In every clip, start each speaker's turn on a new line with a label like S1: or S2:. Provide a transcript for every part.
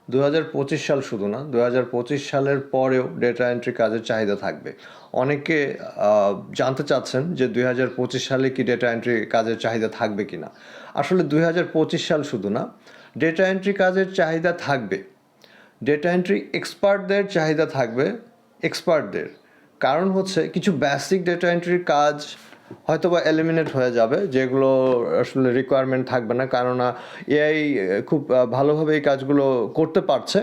S1: 2025 সাল শুধু না, 2025 সালের পরেও ডেটা এন্ট্রি কাজের চাহিদা থাকবে। অনেকে জানতে চাচ্ছেন যে 2025 সালে কি ডেটা এন্ট্রি কাজের চাহিদা থাকবে কি না। আসলে 2025 সাল শুধু না, ডেটা এন্ট্রি কাজের চাহিদা থাকবে। ডেটা এন্ট্রি এক্সপার্টদের চাহিদা থাকবে, এক্সপার্টদের। কারণ হচ্ছে কিছু বেসিক ডেটা এন্ট্রির কাজ হয়তো বা এলিমিনেট হয়ে যাবে, যেগুলো আসলে রিকোয়ারমেন্ট থাকবে না, কেননা এআই খুব ভালোভাবে এই কাজগুলো করতে পারছে।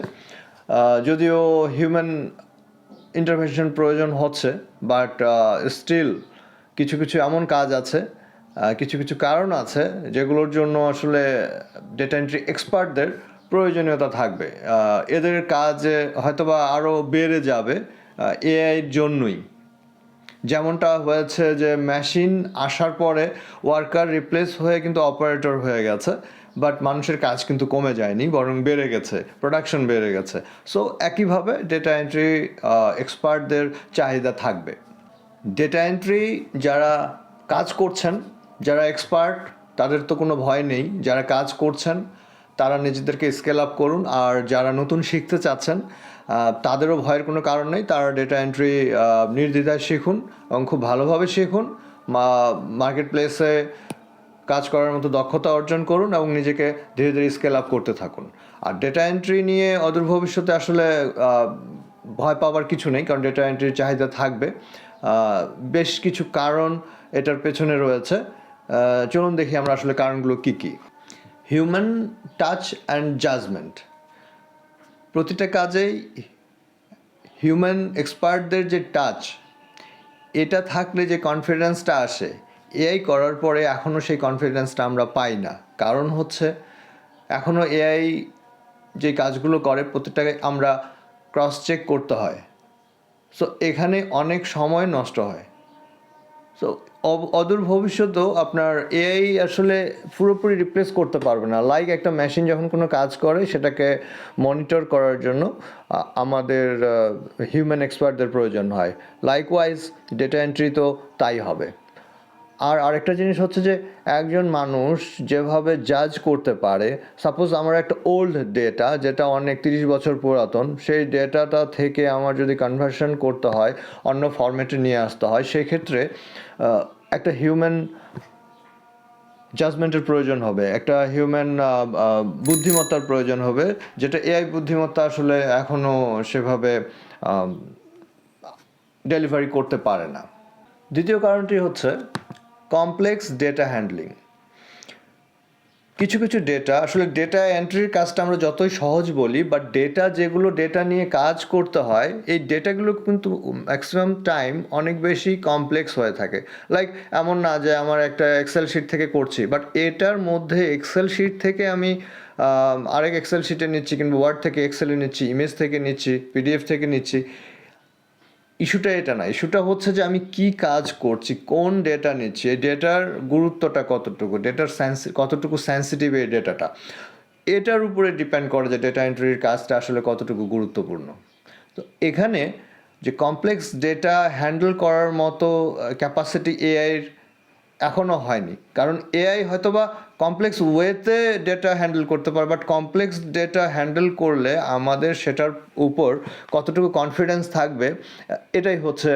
S1: যদিও হিউম্যান ইন্টারভেনশন প্রয়োজন হচ্ছে, বাট স্টিল কিছু কিছু এমন কাজ আছে, কিছু কিছু কারণ আছে যেগুলোর জন্য আসলে ডেটা এন্ট্রি এক্সপার্টদের প্রয়োজনীয়তা থাকবে। এদের কাজ হয়তোবা আরও বেড়ে যাবে এআইয়ের জন্যই। যেমনটা হয়েছে যে মেশিন আসার পরে ওয়ার্কার রিপ্লেস হয়ে কিন্তু অপারেটর হয়ে গেছে, বাট মানুষের কাজ কিন্তু কমে যায়নি, বরং বেড়ে গেছে, প্রোডাকশন বেড়ে গেছে। সো একইভাবে ডেটা এন্ট্রি এক্সপার্টদের চাহিদা থাকবে। ডেটা এন্ট্রি যারা কাজ করছেন, যারা এক্সপার্ট, তাদের তো কোনো ভয় নেই। যারা কাজ করছেন তারা নিজেদেরকে স্কেল আপ করুন, আর যারা নতুন শিখতে চাচ্ছেন তাদেরও ভয়ের কোনো কারণ নেই। তারা ডেটা এন্ট্রি নির্দ্বিধায় শিখুন এবং খুব ভালোভাবে শিখুন। মার্কেট প্লেসে কাজ করার মতো দক্ষতা অর্জন করুন এবং নিজেকে ধীরে ধীরে স্কেল আপ করতে থাকুন। আর ডেটা এন্ট্রি নিয়ে অদূর ভবিষ্যতে আসলে ভয় পাওয়ার কিছু নেই, কারণ ডেটা এন্ট্রির চাহিদা থাকবে। বেশ কিছু কারণ এটার পেছনে রয়েছে। চলুন দেখি আমরা আসলে কারণগুলো কী কী। Human touch and judgement. প্রতিটা কাজেই হিউম্যান এক্সপার্টদের যে টাচ, এটা থাকলে যে কনফিডেন্সটা আসে, এআই করার পরে এখনও সেই কনফিডেন্সটা আমরা পাই না। কারণ হচ্ছে এখনও এআই যে কাজগুলো করে প্রতিটাকে আমরা ক্রস চেক করতে হয়। সো এখানে অনেক সময় নষ্ট হয়। সো অদূর ভবিষ্যতেও আপনার এআই আসলে পুরোপুরি রিপ্লেস করতে পারবে না। লাইক একটা মেশিন যখন কোনো কাজ করে সেটাকে মনিটর করার জন্য আমাদের হিউম্যান এক্সপার্টদের প্রয়োজন হয়। লাইকওয়াইজ ডেটা এন্ট্রি তো তাই হবে। আর আরেকটা জিনিস হচ্ছে যে একজন মানুষ যেভাবে জাজ করতে পারে, সাপোজ আমার একটা ওল্ড ডেটা যেটা অনেক 30 বছর পুরাতন, সেই ডেটাটা থেকে আমার যদি কনভার্সন করতে হয়, অন্য ফরম্যাটে নিয়ে আসতে হয়, সেক্ষেত্রে একটা হিউম্যান জাজমেন্টের প্রয়োজন হবে, একটা হিউম্যান বুদ্ধিমত্তার প্রয়োজন হবে, যেটা এআই বুদ্ধিমত্তা আসলে এখনও সেভাবে ডেলিভারি করতে পারে না। দ্বিতীয় কারণটি হচ্ছে কমপ্লেক্স ডেটা হ্যান্ডলিং। কিছু কিছু ডেটা আসলে ডেটা এন্ট্রির কাজটা আমরা যতই সহজ বলি, বাট যেগুলো ডেটা নিয়ে কাজ করতে হয়, এই ডেটাগুলো কিন্তু ম্যাক্সিমাম টাইম অনেক বেশি কমপ্লেক্স হয়ে থাকে। লাইক এমন না যে আমার একটা এক্সেল শিট থেকে করছি, বাট এটার মধ্যে এক্সেল শিট থেকে আমি আরেক এক্সেল শিটে নিচ্ছি, কিংবা ওয়ার্ড থেকে এক্সেলে নিচ্ছি, ইমেজ থেকে নিচ্ছি, পিডিএফ থেকে নিচ্ছি। ইস্যুটা এটা না, ইস্যুটা হচ্ছে যে আমি কি কাজ করছি, কোন ডেটা নিচ্ছি, এই ডেটার গুরুত্বটা কতটুকু, ডেটার কতটুকু সেন্সিটিভ এই ডেটাটা, এটার উপরে ডিপেন্ড করে যে ডেটা এন্ট্রির কাজটা আসলে কতটুকু গুরুত্বপূর্ণ। তো এখানে যে কমপ্লেক্স ডেটা হ্যান্ডেল করার মতো ক্যাপাসিটি এআইয়ের এখনও হয়নি। কারণ এআই হয়তোবা কমপ্লেক্স ওয়েতে ডেটা হ্যান্ডেল করতে পারে, বাট কমপ্লেক্স ডেটা হ্যান্ডেল করলে আমাদের সেটার উপর কতটুকু কনফিডেন্স থাকবে, এটাই হচ্ছে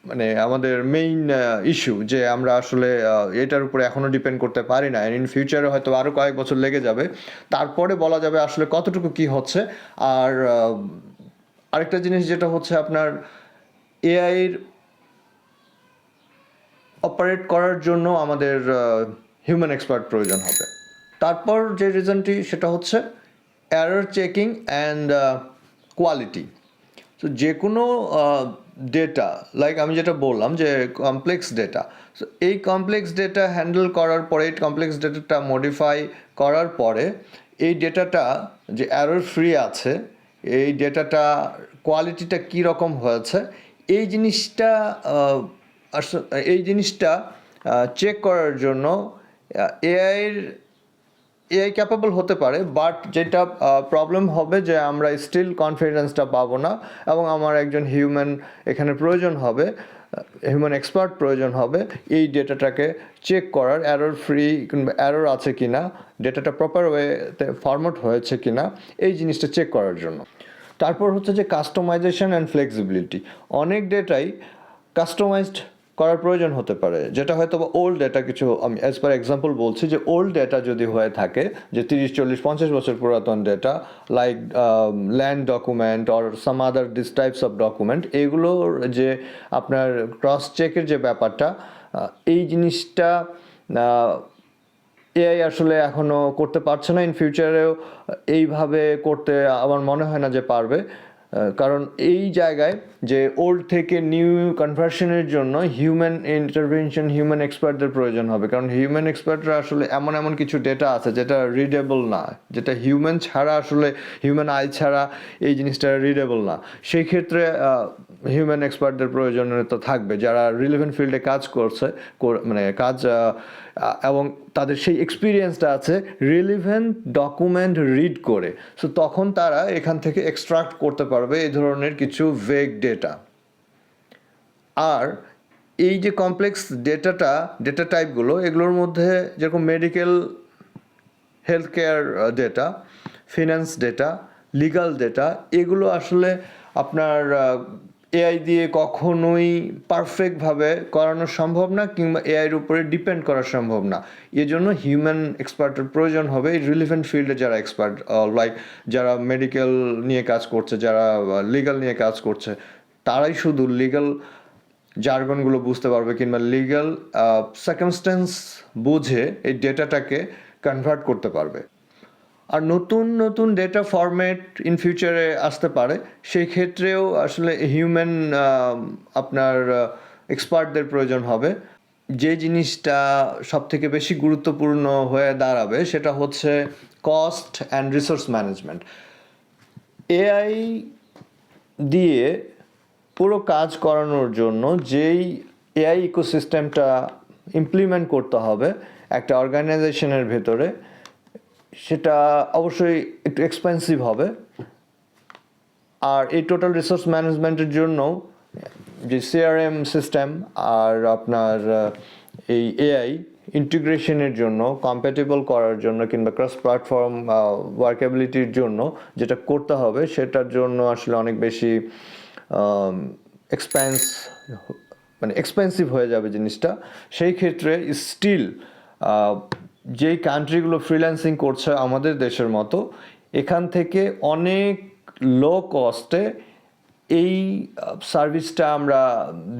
S1: মানে আমাদের মেইন ইস্যু, যে আমরা আসলে এটার উপরে এখনও ডিপেন্ড করতে পারি না। ইন ফিউচারে হয়তো আরও কয়েক বছর লেগে যাবে, তারপরে বলা যাবে আসলে কতটুকু কি হচ্ছে। আর আরেকটা জিনিস যেটা হচ্ছে আপনার এআইয়ের অপারেট করার জন্য আমাদের হিউম্যান এক্সপার্ট প্রয়োজন হবে। তারপর যে রিজনটি সেটা হচ্ছে এরর চেকিং অ্যান্ড কোয়ালিটি। তো যে কোনো ডেটা, লাইক আমি যেটা বললাম যে কমপ্লেক্স ডেটা, সো এই কমপ্লেক্স ডেটা হ্যান্ডেল করার পরে, এই কমপ্লেক্স ডেটাটা মডিফাই করার পরে এই ডেটাটা যে এরর ফ্রি আছে, এই ডেটাটা কোয়ালিটিটা কী রকম হয়েছে, এই জিনিসটা এই জিনিসটা চেক করার জন্য এআই ক্যাপেবল হতে পারে, বাট যেটা প্রবলেম হবে যে আমরা স্টিল কনফিডেন্সটা পাবো না এবং আমার একজন হিউম্যান এখানে প্রয়োজন হবে, হিউম্যান এক্সপার্ট প্রয়োজন হবে এই ডেটাটাকে চেক করার, এরর ফ্রি কিংবা এরর আছে কিনা, ডেটাটা প্রপার ওয়েতে ফরম্যাট হয়েছে কিনা, এই জিনিসটা চেক করার জন্য। তারপর হচ্ছে যে কাস্টমাইজেশন অ্যান্ড ফ্লেক্সিবিলিটি। অনেক ডেটাই কাস্টমাইজড করার প্রয়োজন হতে পারে, যেটা হয়তো বা ওল্ড ডেটা, কিছু আমি অ্যাজ পার এক্সাম্পল বলছি যে ওল্ড ডেটা যদি হয়ে থাকে, যে 30, 40, 50 বছর পুরাতন data, like land document or some other this types of document, এগুলোর যে আপনার ক্রস চেকের যে ব্যাপারটা, এই জিনিসটা এআই আসলে এখনও করতে পারছে না। ইন ফিউচারেও এইভাবে করতে আমার মনে হয় না যে পারবে, কারণ এই জায়গায় যে ওল্ড থেকে নিউ কনভার্সনের জন্য হিউম্যান ইন্টারভেনশন, হিউম্যান এক্সপার্টদের প্রয়োজন হবে। কারণ হিউম্যান এক্সপার্টরা আসলে এমন এমন কিছু ডেটা আছে যেটা রিডেবল না, যেটা হিউম্যান ছাড়া, আসলে হিউম্যান আই ছাড়া এই জিনিসটা রিডেবল না। সেই ক্ষেত্রে হিউম্যান এক্সপার্টদের প্রয়োজনীয়তা থাকবে, যারা রিলেভেন্ট ফিল্ডে কাজ করছে, মানে কাজ এবং তাদের সেই এক্সপিরিয়েন্সটা আছে রিলেভেন্ট ডকুমেন্ট রিড করে। সো তখন তারা এখান থেকে এক্সট্রাক্ট করতে পারবে এই ধরনের কিছু ভেগ ডেটা। আর এই যে কমপ্লেক্স ডেটা টাইপগুলো, এগুলোর মধ্যে যেরকম medical, health care data, finance data, legal data, এগুলো আসলে আপনার এআই দিয়ে কখনোই পারফেক্টভাবে করানো সম্ভব না, কিংবা এআইয়ের উপরে ডিপেন্ড করা সম্ভব না। এজন্য হিউম্যান এক্সপার্টের প্রয়োজন হবে এই রিলেভেন্ট ফিল্ডে যারা এক্সপার্ট, লাইক যারা মেডিকেল নিয়ে কাজ করছে, যারা লিগাল নিয়ে কাজ করছে, তারাই শুধু লিগাল জার্গনগুলো বুঝতে পারবে, কিংবা লিগাল সার্কামস্ট্যান্স বুঝে এই ডেটাটাকে কনভার্ট করতে পারবে। আর নতুন নতুন ডেটা ফরম্যাট ইন ফিউচারে আসতে পারে, সেই ক্ষেত্রেও আসলে হিউম্যান আপনার এক্সপার্টদের প্রয়োজন হবে। যে জিনিসটা সবথেকে বেশি গুরুত্বপূর্ণ হয়ে দাঁড়াবে সেটা হচ্ছে cost and resource management. AI দিয়ে পুরো কাজ করানোর জন্য যেই এআই ইকোসিস্টেমটা ইমপ্লিমেন্ট করতে হবে একটা অর্গানাইজেশনের ভেতরে, সেটা অবশ্যই একটু এক্সপেন্সিভ হবে। আর এই টোটাল রিসোর্স ম্যানেজমেন্টের জন্য যে সিআরএম সিস্টেম আর আপনার এই এআই ইন্টিগ্রেশনের জন্য, কম্প্যাটেবল করার জন্য, কিংবা ক্রস প্ল্যাটফর্ম ওয়ার্কেবিলিটির জন্য যেটা করতে হবে, সেটার জন্য আসলে অনেক বেশি এক্সপেন্সিভ হয়ে যাবে জিনিসটা। সেই ক্ষেত্রে স্টিল যেই কান্ট্রিগুলো ফ্রিল্যান্সিং করছে আমাদের দেশের মতো, এখান থেকে অনেক লো কস্টে এই সার্ভিসটা আমরা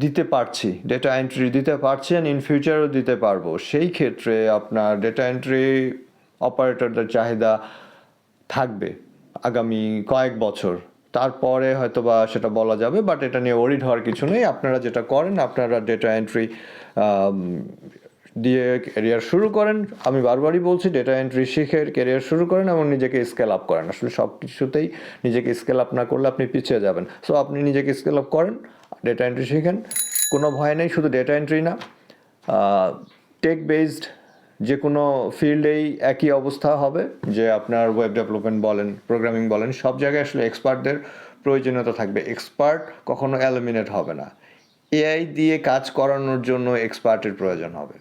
S1: দিতে পারছি, ডেটা এন্ট্রি দিতে পারছি, অ্যান্ড ইন ফিউচারও দিতে পারবো। সেই ক্ষেত্রে আপনার ডেটা এন্ট্রি অপারেটরদের চাহিদা থাকবে আগামী কয়েক বছর, তারপরে হয়তো বা সেটা বলা যাবে, বাট এটা নিয়ে ওরিড হওয়ার কিছু নেই। আপনারা যেটা করেন, আপনারা ডেটা এন্ট্রি দিয়ে ক্যারিয়ার শুরু করেন। আমি বারবারই বলছি, ডেটা এন্ট্রি শিখে ক্যারিয়ার শুরু করেন এবং নিজেকে স্কেল আপ করেন। আসলে সব কিছুতেই নিজেকে স্কেল আপ না করলে আপনি পিছিয়ে যাবেন। সো আপনি নিজেকে স্কেল আপ করেন, ডেটা এন্ট্রি শিখেন, কোনো ভয় নেই। শুধু ডেটা এন্ট্রি না, টেক বেসড যে কোনো ফিল্ডেই একই অবস্থা হবে, যে আপনার ওয়েব ডেভেলপমেন্ট বলেন, প্রোগ্রামিং বলেন, সব জায়গায় আসলে এক্সপার্টদের প্রয়োজনীয়তা থাকবে। এক্সপার্ট কখনো এলিমিনেট হবে না, এআই দিয়ে কাজ করানোর জন্য এক্সপার্টের প্রয়োজন হবে।